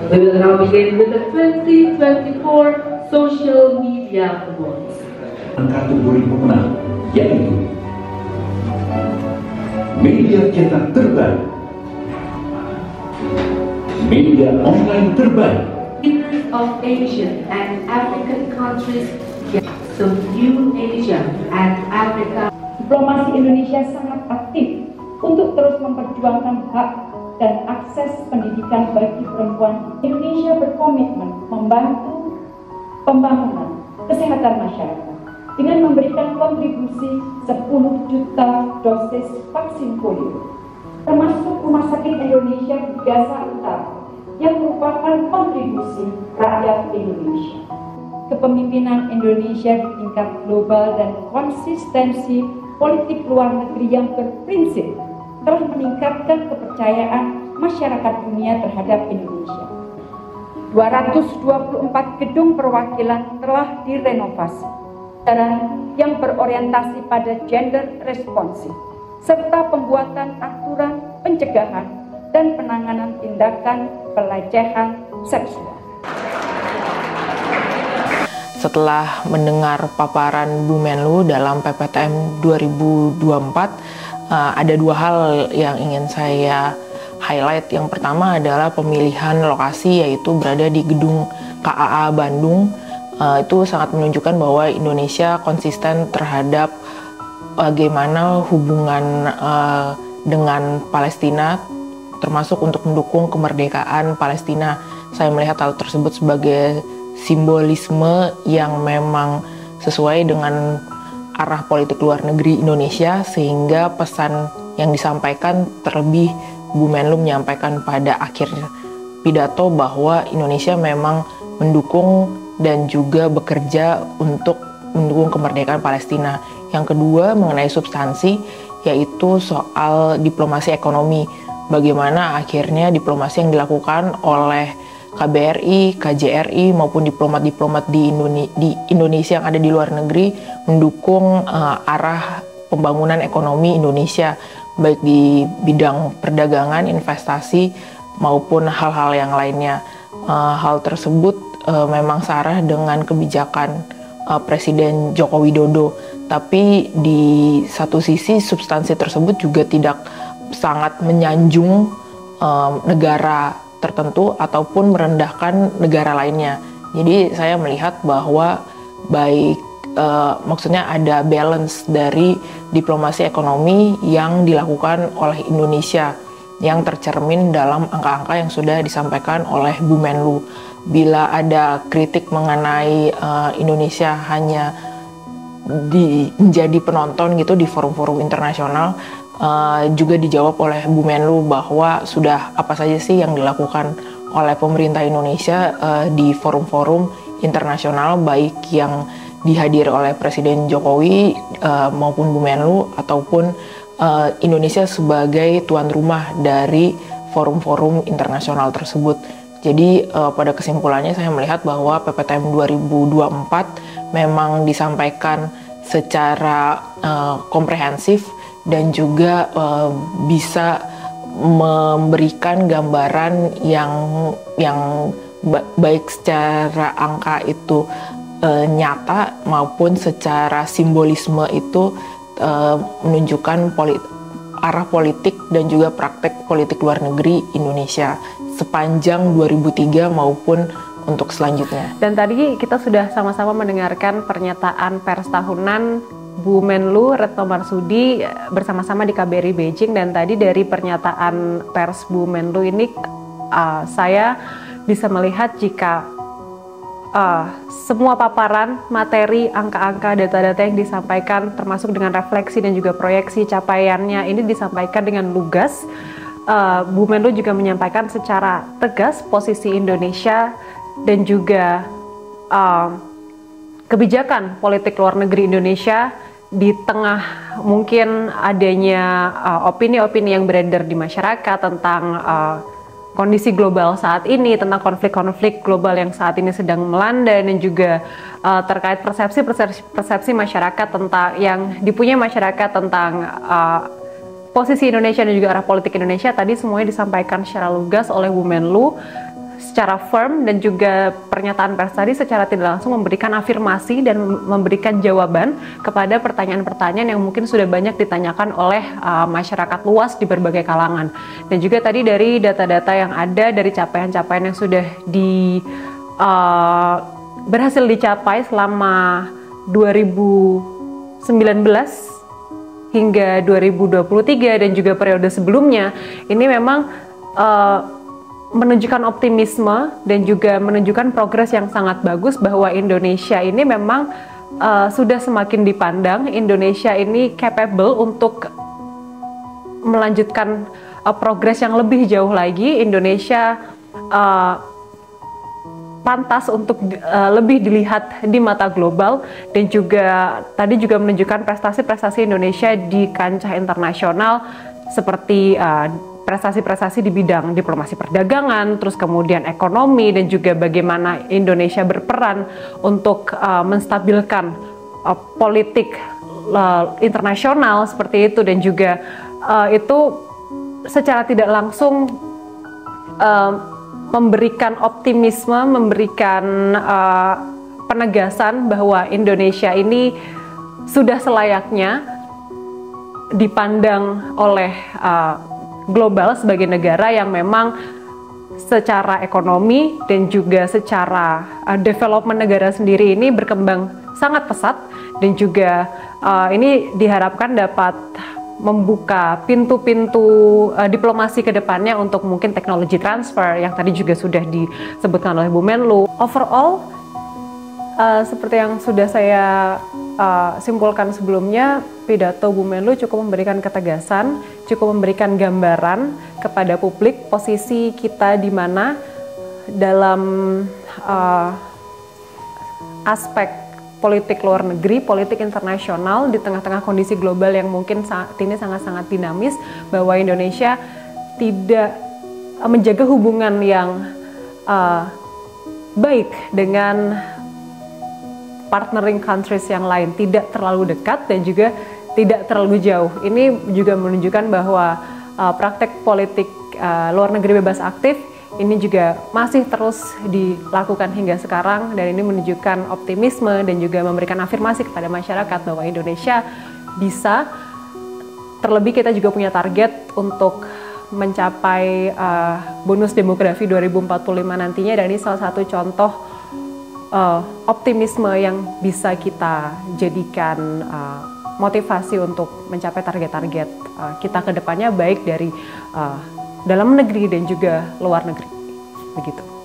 We will now begin with the 2024 Social Media Awards. Kategori pemenang yaitu media cetak terbaik, media online terbaik, Winners of Asian and African countries, so New Asia and Africa. Diplomasi Indonesia sangat aktif untuk terus memperjuangkan hak dan akses pendidikan bagi perempuan. Indonesia berkomitmen membantu pembangunan kesehatan masyarakat dengan memberikan kontribusi 10 juta dosis vaksin polio, termasuk Rumah Sakit Indonesia di Gaza Utara yang merupakan kontribusi rakyat Indonesia. Kepemimpinan Indonesia di tingkat global dan konsistensi politik luar negeri yang berprinsip telah meningkatkan kepercayaan masyarakat dunia terhadap Indonesia. 224 gedung perwakilan telah direnovasi dan yang berorientasi pada gender responsif, serta pembuatan aturan pencegahan dan penanganan tindakan pelecehan seksual. Setelah mendengar paparan Bu Menlu dalam PPTM 2024, ada dua hal yang ingin saya highlight. Yang pertama adalah pemilihan lokasi, yaitu berada di gedung KAA Bandung. Itu sangat menunjukkan bahwa Indonesia konsisten terhadap bagaimana hubungan dengan Palestina, termasuk untuk mendukung kemerdekaan Palestina. Saya melihat hal tersebut sebagai simbolisme yang memang sesuai dengan arah politik luar negeri Indonesia, sehingga pesan yang disampaikan, terlebih Bu Menlu menyampaikan pada akhir pidato bahwa Indonesia memang mendukung dan juga bekerja untuk mendukung kemerdekaan Palestina. Yang kedua, mengenai substansi, yaitu soal diplomasi ekonomi. Bagaimana akhirnya diplomasi yang dilakukan oleh KBRI, KJRI maupun diplomat-diplomat di Indonesia yang ada di luar negeri mendukung arah pembangunan ekonomi Indonesia, baik di bidang perdagangan, investasi maupun hal-hal yang lainnya. Hal tersebut memang searah dengan kebijakan Presiden Joko Widodo, tapi di satu sisi substansi tersebut juga tidak sangat menyanjung negara tertentu ataupun merendahkan negara lainnya. Jadi saya melihat bahwa baik maksudnya ada balance dari diplomasi ekonomi yang dilakukan oleh Indonesia yang tercermin dalam angka-angka yang sudah disampaikan oleh Bu Menlu. Bila ada kritik mengenai Indonesia hanya menjadi penonton gitu di forum-forum internasional, juga dijawab oleh Bu Menlu bahwa sudah apa saja sih yang dilakukan oleh pemerintah Indonesia di forum-forum internasional, baik yang dihadiri oleh Presiden Jokowi maupun Bu Menlu, ataupun Indonesia sebagai tuan rumah dari forum-forum internasional tersebut. Jadi pada kesimpulannya saya melihat bahwa PPTM 2024 memang disampaikan secara komprehensif dan juga bisa memberikan gambaran yang baik secara angka itu nyata maupun secara simbolisme itu menunjukkan arah politik dan juga praktek politik luar negeri Indonesia sepanjang 2003 maupun untuk selanjutnya. Dan tadi kita sudah sama-sama mendengarkan pernyataan pers tahunan Bu Menlu Retno Marsudi bersama-sama di KBRI Beijing, dan tadi dari pernyataan pers Bu Menlu ini saya bisa melihat jika semua paparan, materi, angka-angka, data-data yang disampaikan termasuk dengan refleksi dan juga proyeksi capaiannya ini disampaikan dengan lugas. Bu Menlu juga menyampaikan secara tegas posisi Indonesia dan juga kebijakan politik luar negeri Indonesia di tengah mungkin adanya opini-opini yang beredar di masyarakat tentang kondisi global saat ini, tentang konflik-konflik global yang saat ini sedang melanda, dan juga terkait persepsi masyarakat tentang yang dipunyai masyarakat tentang posisi Indonesia dan juga arah politik Indonesia. Tadi semuanya disampaikan secara lugas oleh Bu Menlu secara firm dan juga pernyataan pers tadi secara tidak langsung memberikan afirmasi dan memberikan jawaban kepada pertanyaan-pertanyaan yang mungkin sudah banyak ditanyakan oleh masyarakat luas di berbagai kalangan. Dan juga tadi dari data-data yang ada, dari capaian-capaian yang sudah berhasil dicapai selama 2019 hingga 2023 dan juga periode sebelumnya, ini memang menunjukkan optimisme dan juga menunjukkan progres yang sangat bagus bahwa Indonesia ini memang sudah semakin dipandang. Indonesia ini capable untuk melanjutkan progres yang lebih jauh lagi. Indonesia pantas untuk lebih dilihat di mata global, dan juga tadi juga menunjukkan prestasi-prestasi Indonesia di kancah internasional seperti prestasi-prestasi di bidang diplomasi perdagangan, terus kemudian ekonomi, dan juga bagaimana Indonesia berperan untuk menstabilkan politik internasional seperti itu, dan juga itu secara tidak langsung memberikan optimisme, memberikan penegasan bahwa Indonesia ini sudah selayaknya dipandang oleh global sebagai negara yang memang secara ekonomi dan juga secara development negara sendiri ini berkembang sangat pesat, dan juga ini diharapkan dapat membuka pintu-pintu diplomasi ke depannya untuk mungkin teknologi transfer yang tadi juga sudah disebutkan oleh Bu Menlu. Overall, seperti yang sudah saya simpulkan sebelumnya, pidato Bu Menlu cukup memberikan ketegasan, cukup memberikan gambaran kepada publik posisi kita di mana dalam aspek politik luar negeri, politik internasional di tengah-tengah kondisi global yang mungkin saat ini sangat-sangat dinamis, bahwa Indonesia tidak menjaga hubungan yang baik dengan partnering countries yang lain, tidak terlalu dekat dan juga tidak terlalu jauh. Ini juga menunjukkan bahwa praktek politik luar negeri bebas aktif ini juga masih terus dilakukan hingga sekarang, dan ini menunjukkan optimisme dan juga memberikan afirmasi kepada masyarakat bahwa Indonesia bisa. Terlebih kita juga punya target untuk mencapai bonus demografi 2045 nantinya, dan ini salah satu contoh optimisme yang bisa kita jadikan motivasi untuk mencapai target-target kita ke depannya, baik dari dalam negeri dan juga luar negeri. Begitu.